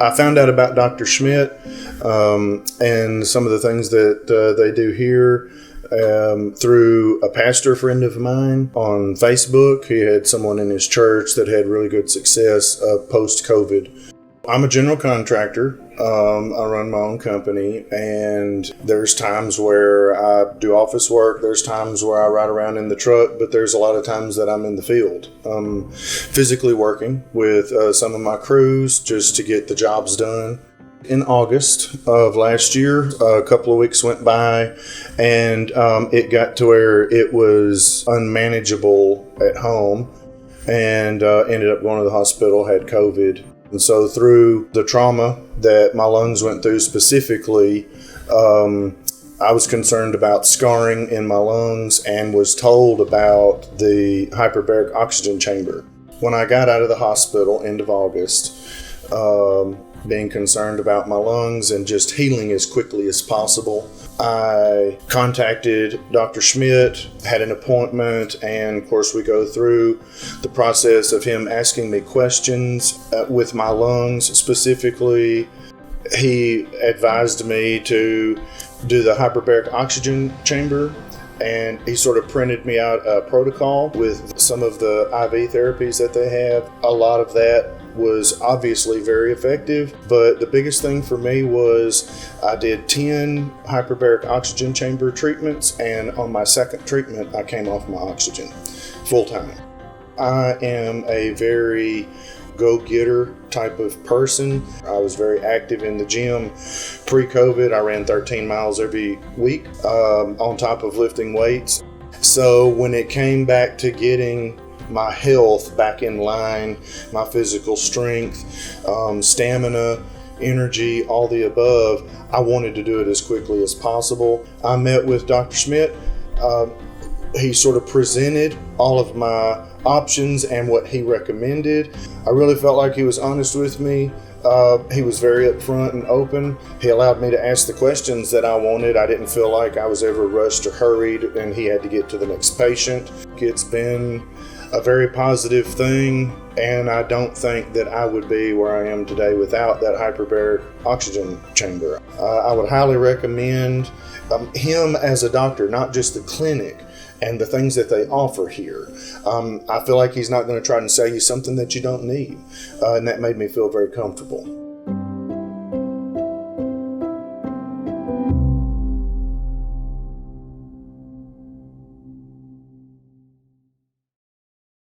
I found out about Dr. Schmidt and some of the things that they do here through a pastor friend of mine on Facebook. He had someone in his church that had really good success post-COVID. I'm a general contractor. I run my own company, and there's times where I do office work. There's times where I ride around in the truck, but there's a lot of times that I'm in the field, physically working with some of my crews just to get the jobs done. In August of last year, a couple of weeks went by, and it got to where it was unmanageable at home, and ended up going to the hospital, had COVID. And so through the trauma that my lungs went through specifically, I was concerned about scarring in my lungs and was told about the hyperbaric oxygen chamber. When I got out of the hospital, end of August, being concerned about my lungs and just healing as quickly as possible, I contacted Dr. Schmidt, had an appointment, and of course we go through the process of him asking me questions with my lungs specifically. He advised me to do the hyperbaric oxygen chamber, and he sort of printed me out a protocol with some of the IV therapies that they have. A lot of that was obviously very effective, but the biggest thing for me was I did 10 hyperbaric oxygen chamber treatments, and on my second treatment I came off my oxygen full time. I am a very go-getter type of person. I was very active in the gym pre-COVID. I ran 13 miles every week on top of lifting weights. So when it came back to getting my health back in line, my physical strength, stamina, energy, all the above, I wanted to do it as quickly as possible. I met with Dr. Schmidt. He sort of presented all of my options and what he recommended. I really felt like he was honest with me. He was very upfront and open. He allowed me to ask the questions that I wanted. I didn't feel like I was ever rushed or hurried and he had to get to the next patient. It's been a very positive thing, and I don't think that I would be where I am today without that hyperbaric oxygen chamber. I would highly recommend him as a doctor, not just the clinic and the things that they offer here. I feel like he's not going to try and sell you something that you don't need, and that made me feel very comfortable.